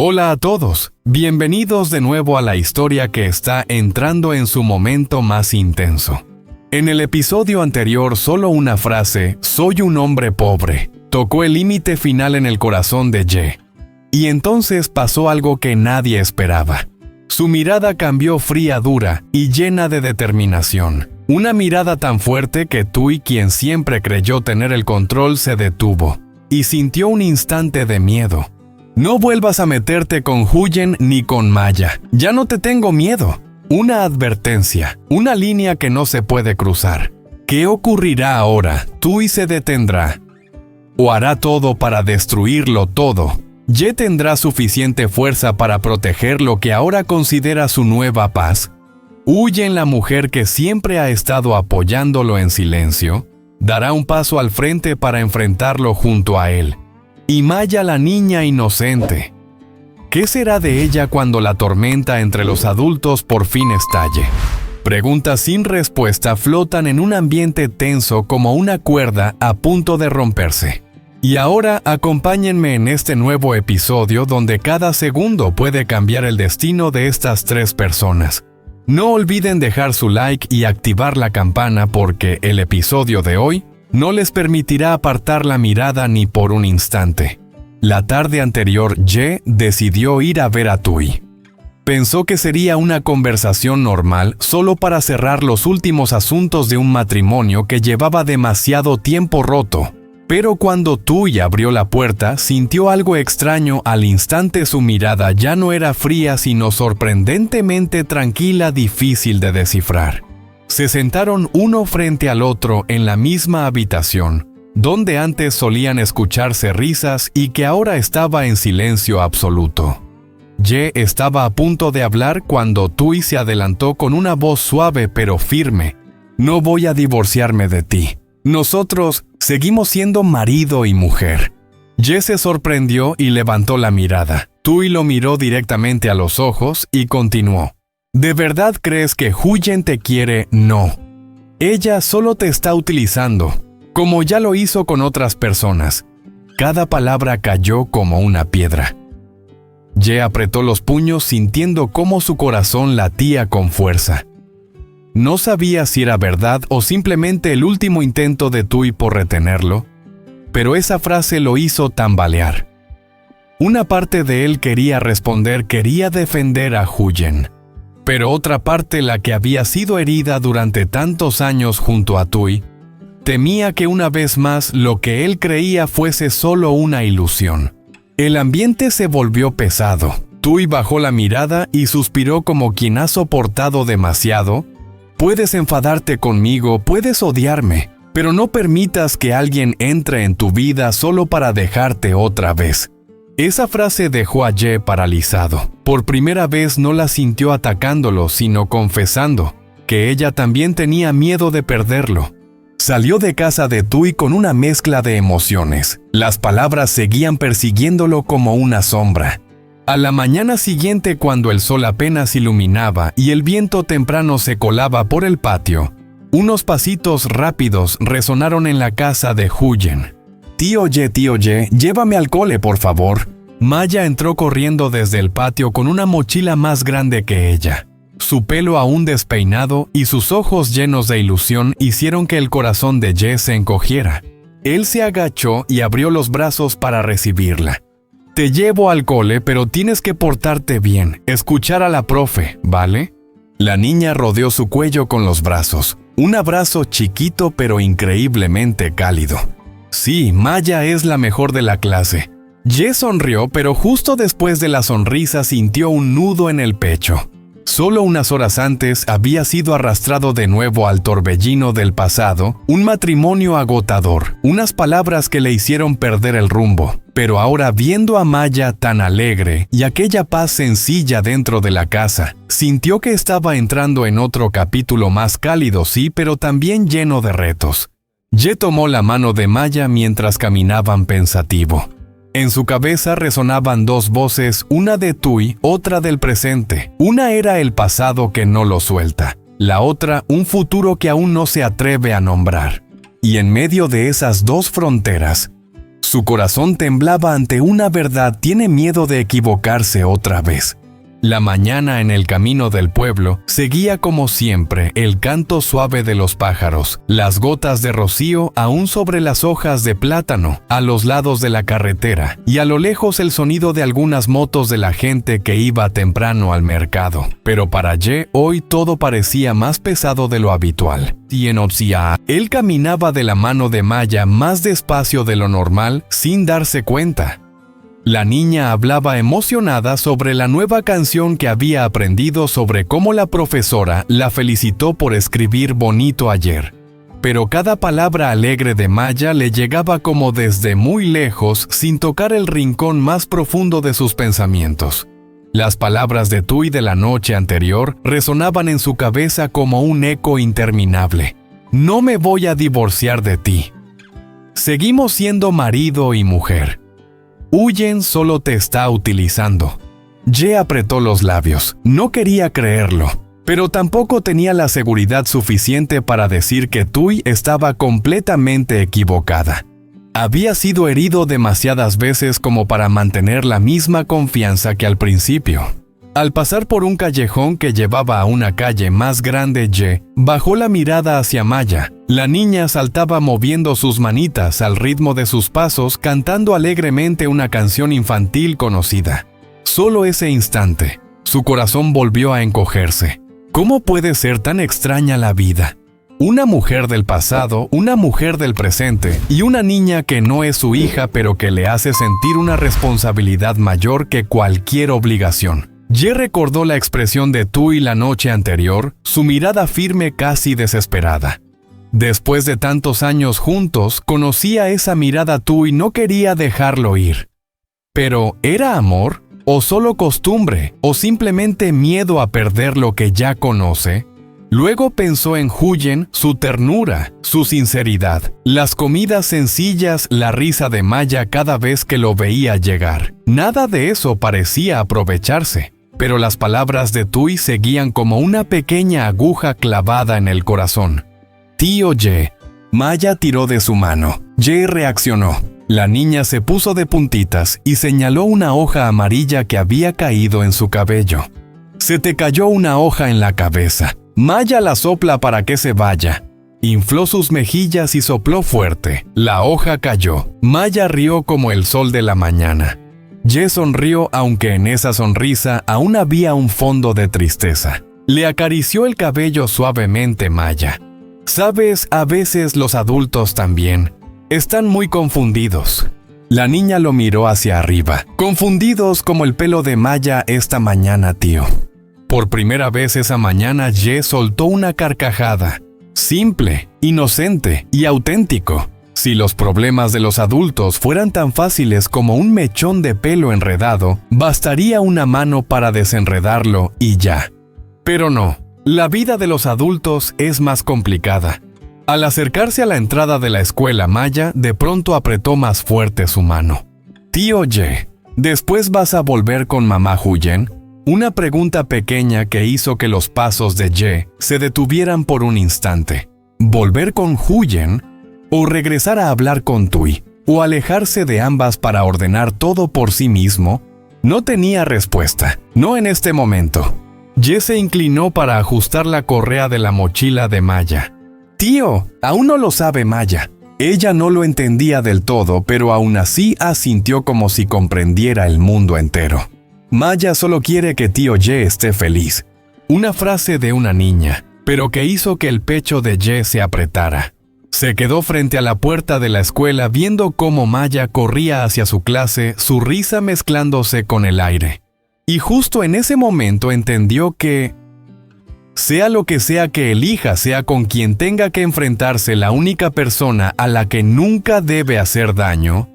Hola a todos, bienvenidos de nuevo a la historia que está entrando en su momento más intenso. En el episodio anterior, solo una frase, "soy un hombre pobre", tocó el límite final en el corazón de Ye. Y entonces pasó algo que nadie esperaba. Su mirada cambió fría, dura y llena de determinación. Una mirada tan fuerte que Tui, quien siempre creyó tener el control, se detuvo y sintió un instante de miedo. No vuelvas a meterte con Huyen ni con Maya. Ya no te tengo miedo. Una advertencia, una línea que no se puede cruzar. ¿Qué ocurrirá ahora? Tui se detendrá. ¿O hará todo para destruirlo todo? ¿Ye tendrá suficiente fuerza para proteger lo que ahora considera su nueva paz? ¿Huyen, la mujer que siempre ha estado apoyándolo en silencio? Dará un paso al frente para enfrentarlo junto a él. Y Maya, la niña inocente. ¿Qué será de ella cuando la tormenta entre los adultos por fin estalle? Preguntas sin respuesta flotan en un ambiente tenso como una cuerda a punto de romperse. Y ahora acompáñenme en este nuevo episodio donde cada segundo puede cambiar el destino de estas tres personas. No olviden dejar su like y activar la campana porque el episodio de hoy no les permitirá apartar la mirada ni por un instante. La tarde anterior, Ye decidió ir a ver a Tui. Pensó que sería una conversación normal solo para cerrar los últimos asuntos de un matrimonio que llevaba demasiado tiempo roto. Pero cuando Tui abrió la puerta, sintió algo extraño. Al instante su mirada ya no era fría, sino sorprendentemente tranquila, difícil de descifrar. Se sentaron uno frente al otro en la misma habitación, donde antes solían escucharse risas y que ahora estaba en silencio absoluto. Ye estaba a punto de hablar cuando Tui se adelantó con una voz suave pero firme. «No voy a divorciarme de ti. Nosotros seguimos siendo marido y mujer». Ye se sorprendió y levantó la mirada. Tui lo miró directamente a los ojos y continuó. ¿De verdad crees que Huyen te quiere? No. Ella solo te está utilizando, como ya lo hizo con otras personas. Cada palabra cayó como una piedra. Ye apretó los puños sintiendo cómo su corazón latía con fuerza. No sabía si era verdad o simplemente el último intento de Tui por retenerlo, pero esa frase lo hizo tambalear. Una parte de él quería responder, quería defender a Huyen. Pero otra parte, la que había sido herida durante tantos años junto a Tui, temía que una vez más lo que él creía fuese solo una ilusión. El ambiente se volvió pesado. Tui bajó la mirada y suspiró como quien ha soportado demasiado. Puedes enfadarte conmigo, puedes odiarme, pero no permitas que alguien entre en tu vida solo para dejarte otra vez. Esa frase dejó a Ye paralizado. Por primera vez no la sintió atacándolo, sino confesando que ella también tenía miedo de perderlo. Salió de casa de Tui con una mezcla de emociones. Las palabras seguían persiguiéndolo como una sombra. A la mañana siguiente, cuando el sol apenas iluminaba y el viento temprano se colaba por el patio, unos pasitos rápidos resonaron en la casa de Huyen. Tío Ye, llévame al cole, por favor». Maya entró corriendo desde el patio con una mochila más grande que ella. Su pelo aún despeinado y sus ojos llenos de ilusión hicieron que el corazón de Ye se encogiera. Él se agachó y abrió los brazos para recibirla. «Te llevo al cole, pero tienes que portarte bien, escuchar a la profe, ¿vale?» La niña rodeó su cuello con los brazos. Un abrazo chiquito pero increíblemente cálido. Sí, Maya es la mejor de la clase. Ye sonrió, pero justo después de la sonrisa sintió un nudo en el pecho. Solo unas horas antes había sido arrastrado de nuevo al torbellino del pasado, un matrimonio agotador, unas palabras que le hicieron perder el rumbo. Pero ahora, viendo a Maya tan alegre y aquella paz sencilla dentro de la casa, sintió que estaba entrando en otro capítulo más cálido, sí, pero también lleno de retos. Ye tomó la mano de Maya mientras caminaban pensativo. En su cabeza resonaban dos voces, una de Tui, otra del presente. Una era el pasado que no lo suelta, la otra un futuro que aún no se atreve a nombrar. Y en medio de esas dos fronteras, Su corazón temblaba ante una verdad. Tiene miedo de equivocarse otra vez. La mañana en el camino del pueblo seguía como siempre el canto suave de los pájaros, las gotas de rocío aún sobre las hojas de plátano, a los lados de la carretera, y a lo lejos el sonido de algunas motos de la gente que iba temprano al mercado. Pero para Ye, hoy todo parecía más pesado de lo habitual. Él caminaba de la mano de Maya más despacio de lo normal sin darse cuenta. La niña hablaba emocionada sobre la nueva canción que había aprendido, sobre cómo la profesora la felicitó por escribir bonito ayer. Pero cada palabra alegre de Maya le llegaba como desde muy lejos, sin tocar el rincón más profundo de sus pensamientos. Las palabras de Tui de la noche anterior resonaban en su cabeza como un eco interminable. No me voy a divorciar de ti. Seguimos siendo marido y mujer. Huyen solo te está utilizando. Ye apretó los labios. No quería creerlo, pero tampoco tenía la seguridad suficiente para decir que Tui estaba completamente equivocada. Había sido herido demasiadas veces como para mantener la misma confianza que al principio. Al pasar por un callejón que llevaba a una calle más grande, Ye bajó la mirada hacia Maya. La niña saltaba moviendo sus manitas al ritmo de sus pasos, cantando alegremente una canción infantil conocida. Solo ese instante, su corazón volvió a encogerse. ¿Cómo puede ser tan extraña la vida? Una mujer del pasado, una mujer del presente y una niña que no es su hija pero que le hace sentir una responsabilidad mayor que cualquier obligación. Ye recordó la expresión de Tui la noche anterior, su mirada firme, casi desesperada. Después de tantos años juntos, conocía esa mirada Tui y no quería dejarlo ir. Pero, ¿era amor? ¿O solo costumbre? ¿O simplemente miedo a perder lo que ya conoce? Luego pensó en Huyen, su ternura, su sinceridad, las comidas sencillas, la risa de Maya cada vez que lo veía llegar. Nada de eso parecía aprovecharse. Pero las palabras de Tui seguían como una pequeña aguja clavada en el corazón. Tío Ye. Maya tiró de su mano. Ye reaccionó. La niña se puso de puntitas y señaló una hoja amarilla que había caído en su cabello. Se te cayó una hoja en la cabeza. Maya la sopla para que se vaya. Infló sus mejillas y sopló fuerte. La hoja cayó. Maya rió como el sol de la mañana. Ye sonrió, aunque en esa sonrisa aún había un fondo de tristeza. Le acarició el cabello suavemente Maya. Sabes, a veces los adultos también están muy confundidos. La niña lo miró hacia arriba. Confundidos como el pelo de Maya esta mañana, tío. Por primera vez esa mañana, Ye soltó una carcajada. Simple, inocente y auténtico. Si los problemas de los adultos fueran tan fáciles como un mechón de pelo enredado, bastaría una mano para desenredarlo y ya. Pero no, la vida de los adultos es más complicada. Al acercarse a la entrada de la escuela, Maya de pronto apretó más fuerte su mano. Tío Ye, ¿después vas a volver con mamá Huyen? Una pregunta pequeña que hizo que los pasos de Ye se detuvieran por un instante. ¿Volver con Huyen? ¿O regresar a hablar con Tui? ¿O alejarse de ambas para ordenar todo por sí mismo? No tenía respuesta, no en este momento. Ye se inclinó para ajustar la correa de la mochila de Maya. Tío, aún no lo sabe Maya. Ella no lo entendía del todo, pero aún así asintió como si comprendiera el mundo entero. Maya solo quiere que tío Ye esté feliz. Una frase de una niña, pero que hizo que el pecho de Ye se apretara. Se quedó frente a la puerta de la escuela viendo cómo Maya corría hacia su clase, su risa mezclándose con el aire. Y justo en ese momento entendió que, sea lo que sea que elija, sea con quien tenga que enfrentarse, la única persona a la que nunca debe hacer daño,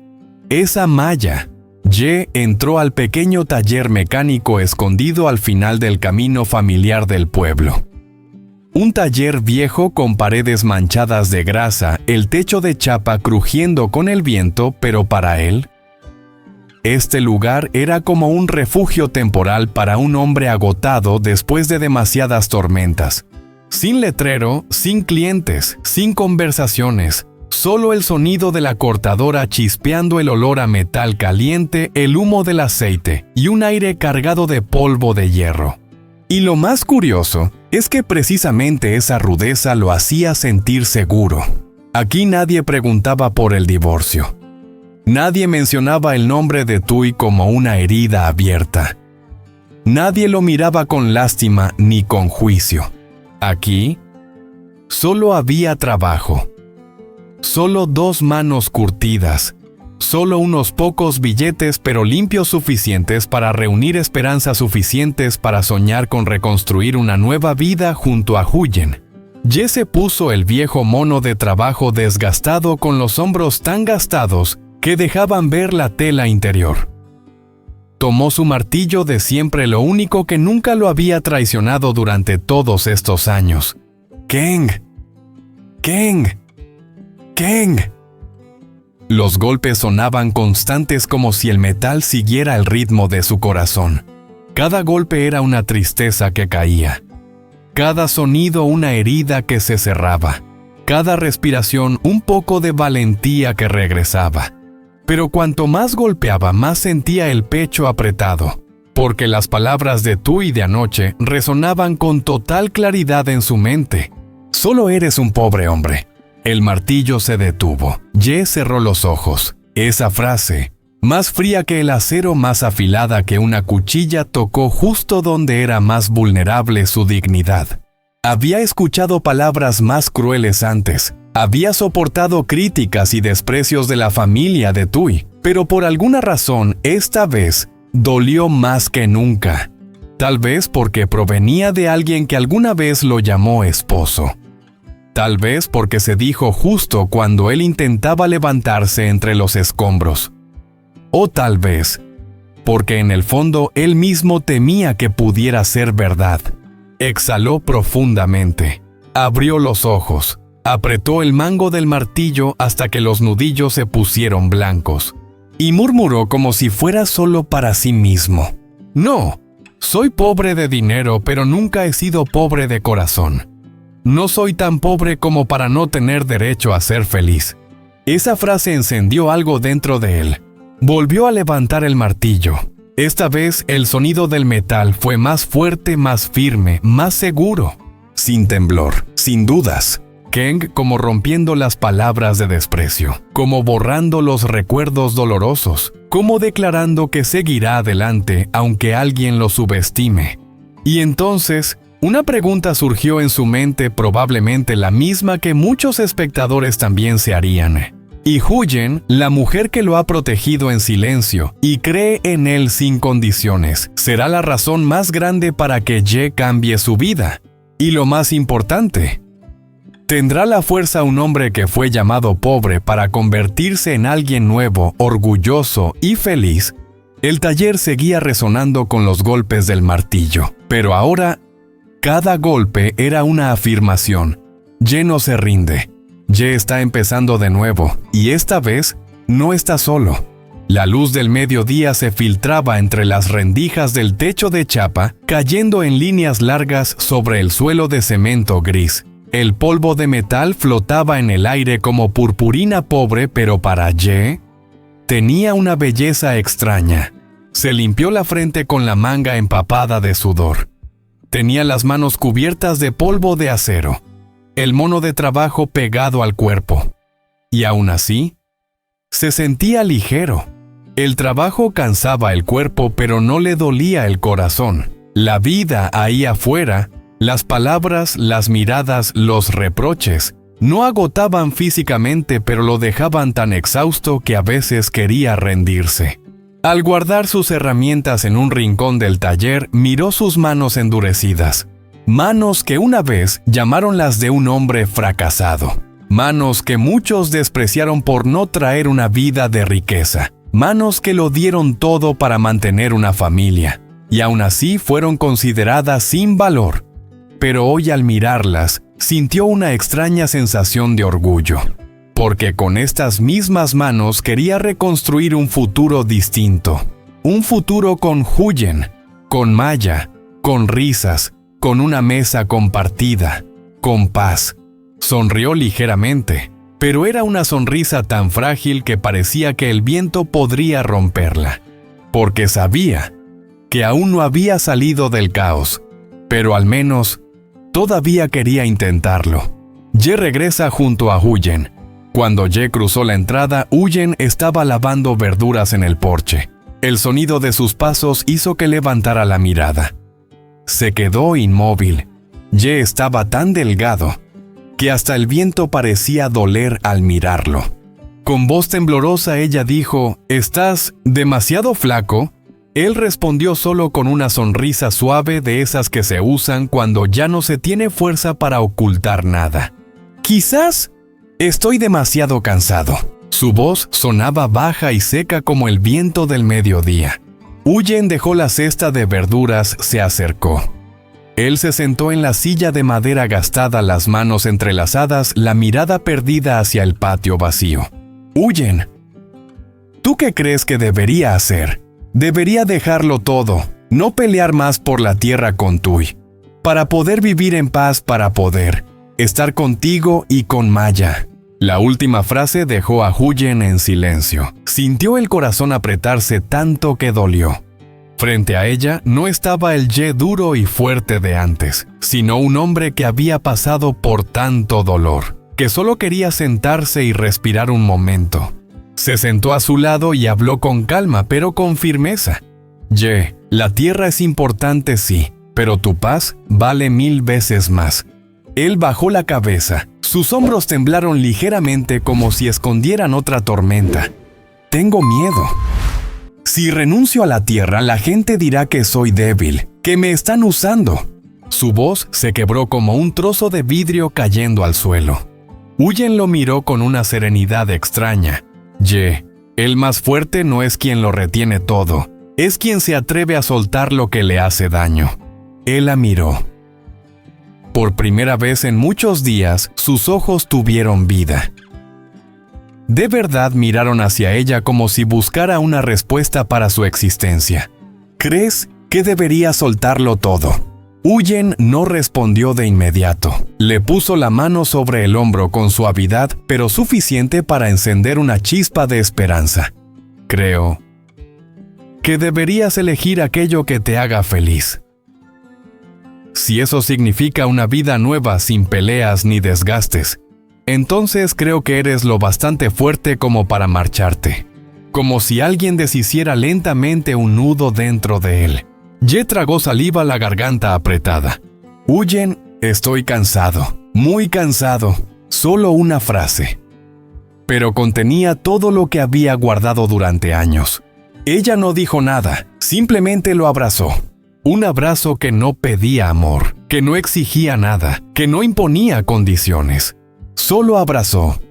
es a Maya. Ye entró al pequeño taller mecánico escondido al final del camino familiar del pueblo. Un taller viejo con paredes manchadas de grasa, el techo de chapa crujiendo con el viento, pero para él, este lugar era como un refugio temporal para un hombre agotado después de demasiadas tormentas. Sin letrero, sin clientes, sin conversaciones, Solo el sonido de la cortadora chispeando, el olor a metal caliente, el humo del aceite y un aire cargado de polvo de hierro. Y lo más curioso es que precisamente esa rudeza lo hacía sentir seguro. Aquí nadie preguntaba por el divorcio. Nadie mencionaba el nombre de Tui como una herida abierta. Nadie lo miraba con lástima ni con juicio. Aquí solo había trabajo. Solo 2 manos curtidas. Solo unos pocos billetes, pero limpios suficientes para reunir esperanzas suficientes para soñar con reconstruir una nueva vida junto a Huyen. Ye se puso el viejo mono de trabajo desgastado con los hombros tan gastados que dejaban ver la tela interior. Tomó su martillo de siempre, lo único que nunca lo había traicionado durante todos estos años. ¡Keng! ¡Keng! ¡Keng! Los golpes sonaban constantes como si el metal siguiera el ritmo de su corazón. Cada golpe era una tristeza que caía. Cada sonido una herida que se cerraba. Cada respiración un poco de valentía que regresaba. Pero cuanto más golpeaba, más sentía el pecho apretado, porque las palabras de Tui de anoche resonaban con total claridad en su mente. Solo eres un pobre hombre. El martillo se detuvo. Ye cerró los ojos. Esa frase, más fría que el acero, más afilada que una cuchilla, tocó justo donde era más vulnerable su dignidad. Había escuchado palabras más crueles antes. Había soportado críticas y desprecios de la familia de Tui, pero por alguna razón, esta vez, dolió más que nunca. Tal vez porque provenía de alguien que alguna vez lo llamó esposo. Tal vez porque se dijo justo cuando él intentaba levantarse entre los escombros. O tal vez porque en el fondo él mismo temía que pudiera ser verdad. Exhaló profundamente. Abrió los ojos. Apretó el mango del martillo hasta que los nudillos se pusieron blancos. Y murmuró como si fuera solo para sí mismo. No, soy pobre de dinero, pero nunca he sido pobre de corazón. No soy tan pobre como para no tener derecho a ser feliz. Esa frase encendió algo dentro de él. Volvió a levantar el martillo. Esta vez el sonido del metal fue más fuerte, más firme, más seguro. Sin temblor, sin dudas. Keng como rompiendo las palabras de desprecio, como borrando los recuerdos dolorosos, como declarando que seguirá adelante aunque alguien lo subestime. Y entonces, una pregunta surgió en su mente, probablemente la misma que muchos espectadores también se harían. Y Huyen, la mujer que lo ha protegido en silencio y cree en él sin condiciones, será la razón más grande para que Ye cambie su vida. Y lo más importante, ¿tendrá la fuerza un hombre que fue llamado pobre para convertirse en alguien nuevo, orgulloso y feliz? El taller seguía resonando con los golpes del martillo, pero ahora cada golpe era una afirmación. Ye no se rinde. Ye está empezando de nuevo, y esta vez no está solo. La luz del mediodía se filtraba entre las rendijas del techo de chapa, cayendo en líneas largas sobre el suelo de cemento gris. El polvo de metal flotaba en el aire como purpurina pobre, pero para Ye tenía una belleza extraña. Se limpió la frente con la manga empapada de sudor. Tenía las manos cubiertas de polvo de acero, el mono de trabajo pegado al cuerpo. Y aún así, se sentía ligero. El trabajo cansaba el cuerpo, pero no le dolía el corazón. La vida ahí afuera, las palabras, las miradas, los reproches, no agotaban físicamente, pero lo dejaban tan exhausto que a veces quería rendirse. Al guardar sus herramientas en un rincón del taller, miró sus manos endurecidas. Manos que una vez llamaron las de un hombre fracasado. Manos que muchos despreciaron por no traer una vida de riqueza. Manos que lo dieron todo para mantener una familia. Y aún así fueron consideradas sin valor. Pero hoy al mirarlas, sintió una extraña sensación de orgullo. Porque con estas mismas manos quería reconstruir un futuro distinto. Un futuro con Huyen, con Maya, con risas, con una mesa compartida, con paz. Sonrió ligeramente, pero era una sonrisa tan frágil que parecía que el viento podría romperla, porque sabía que aún no había salido del caos, pero al menos todavía quería intentarlo. Ye regresa junto a Huyen. Cuando Ye cruzó la entrada, Huyen estaba lavando verduras en el porche. El sonido de sus pasos hizo que levantara la mirada. Se quedó inmóvil. Ye estaba tan delgado que hasta el viento parecía doler al mirarlo. Con voz temblorosa ella dijo, «¿Estás demasiado flaco?» Él respondió solo con una sonrisa suave de esas que se usan cuando ya no se tiene fuerza para ocultar nada. «Quizás estoy demasiado cansado». Su voz sonaba baja y seca como el viento del mediodía. Huyen dejó la cesta de verduras, se acercó. Él se sentó en la silla de madera gastada, las manos entrelazadas, la mirada perdida hacia el patio vacío. «Huyen, ¿tú qué crees que debería hacer? Debería dejarlo todo, no pelear más por la tierra con Tui, para poder vivir en paz, para poder estar contigo y con Maya». La última frase dejó a Huyen en silencio. Sintió el corazón apretarse tanto que dolió. Frente a ella no estaba el Ye duro y fuerte de antes, sino un hombre que había pasado por tanto dolor, que solo quería sentarse y respirar un momento. Se sentó a su lado y habló con calma, pero con firmeza. «Ye, la tierra es importante, sí, pero tu paz vale 1000 veces más». Él bajó la cabeza. Sus hombros temblaron ligeramente como si escondieran otra tormenta. «Tengo miedo. Si renuncio a la tierra, la gente dirá que soy débil, que me están usando». Su voz se quebró como un trozo de vidrio cayendo al suelo. Huyen lo miró con una serenidad extraña. «Ye, el más fuerte no es quien lo retiene todo, es quien se atreve a soltar lo que le hace daño». Él la miró. Por primera vez en muchos días, sus ojos tuvieron vida. De verdad miraron hacia ella como si buscara una respuesta para su existencia. «¿Crees que debería soltarlo todo?» Huyen no respondió de inmediato. Le puso la mano sobre el hombro con suavidad, pero suficiente para encender una chispa de esperanza. «Creo que deberías elegir aquello que te haga feliz. Si eso significa una vida nueva sin peleas ni desgastes, entonces creo que eres lo bastante fuerte como para marcharte». Como si alguien deshiciera lentamente un nudo dentro de él. Ye tragó saliva, la garganta apretada. «Huyen, estoy cansado, muy cansado». Solo una frase. Pero contenía todo lo que había guardado durante años. Ella no dijo nada, simplemente lo abrazó. Un abrazo que no pedía amor, que no exigía nada, que no imponía condiciones. Solo abrazó,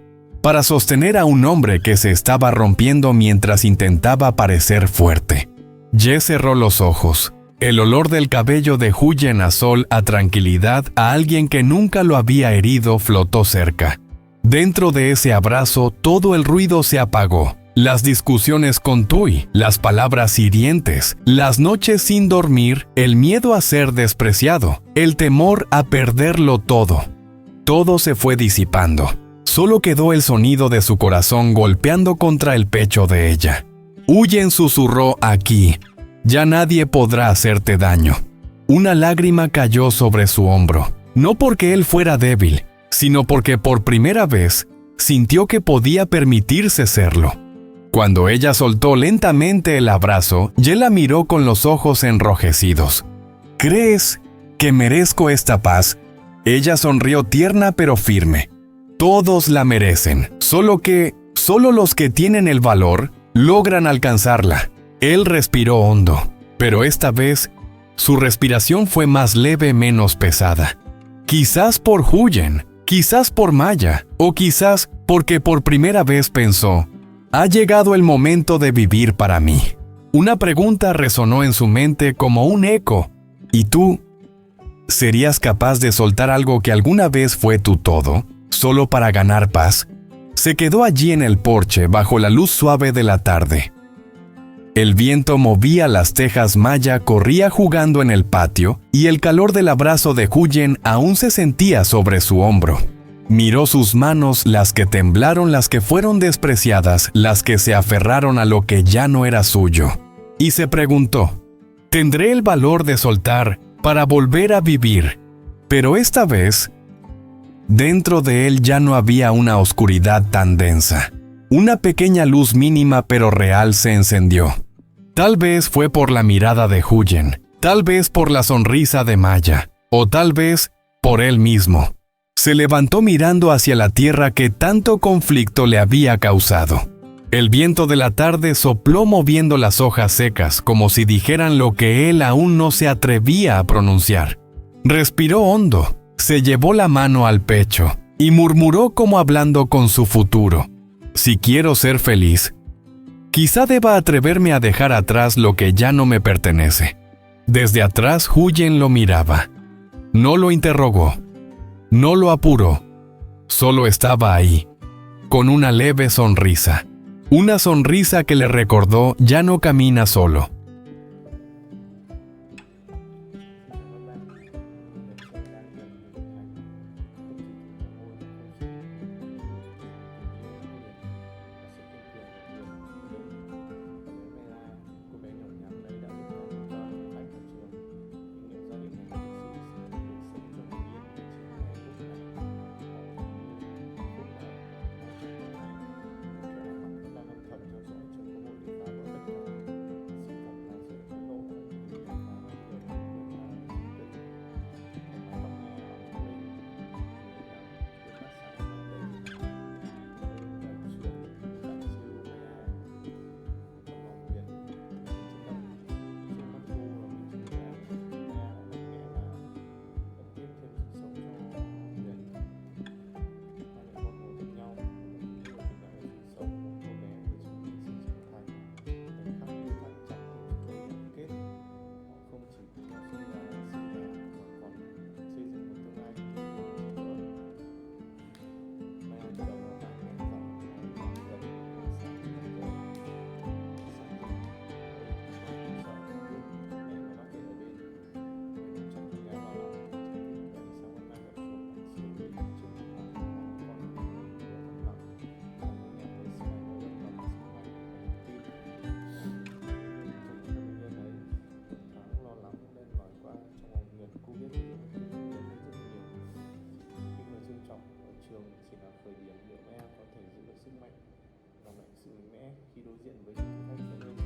para sostener a un hombre que se estaba rompiendo mientras intentaba parecer fuerte. Ye cerró los ojos. El olor del cabello de Huyen a sol, a tranquilidad, a alguien que nunca lo había herido, flotó cerca. Dentro de ese abrazo, todo el ruido se apagó. Las discusiones con Tui, las palabras hirientes, las noches sin dormir, el miedo a ser despreciado, el temor a perderlo todo. Todo se fue disipando. Solo quedó el sonido de su corazón golpeando contra el pecho de ella. Huyen susurró aquí. «Ya nadie podrá hacerte daño». Una lágrima cayó sobre su hombro, no porque él fuera débil, sino porque por primera vez sintió que podía permitirse serlo. Cuando ella soltó lentamente el abrazo, Ye la miró con los ojos enrojecidos. «¿Crees que merezco esta paz?» Ella sonrió tierna pero firme. «Todos la merecen, solo los que tienen el valor logran alcanzarla». Él respiró hondo, pero esta vez su respiración fue más leve, menos pesada. Quizás por Huyen, quizás por Maya, o quizás porque por primera vez pensó, «Ha llegado el momento de vivir para mí». Una pregunta resonó en su mente como un eco. «¿Y tú? ¿Serías capaz de soltar algo que alguna vez fue tu todo, solo para ganar paz?» Se quedó allí en el porche bajo la luz suave de la tarde. El viento movía las tejas, Maya corría jugando en el patio y el calor del abrazo de Huyen aún se sentía sobre su hombro. Miró sus manos, las que temblaron, las que fueron despreciadas, las que se aferraron a lo que ya no era suyo. Y se preguntó, ¿tendré el valor de soltar para volver a vivir? Pero esta vez, dentro de él ya no había una oscuridad tan densa. Una pequeña luz mínima pero real se encendió. Tal vez fue por la mirada de Huyen, tal vez por la sonrisa de Maya, o tal vez por él mismo. Se levantó mirando hacia la tierra que tanto conflicto le había causado. El viento de la tarde sopló moviendo las hojas secas como si dijeran lo que él aún no se atrevía a pronunciar. Respiró hondo, se llevó la mano al pecho y murmuró como hablando con su futuro. Si quiero ser feliz, quizá deba atreverme a dejar atrás lo que ya no me pertenece. Desde atrás Huyen lo miraba. No lo interrogó. No lo apuró, solo estaba ahí, con una leve sonrisa. Una sonrisa que le recordó ya no camina solo. Khởi điểm để em có thể giữ được sức mạnh và sự mạnh mẽ khi đối diện với những thử thách. Cho nên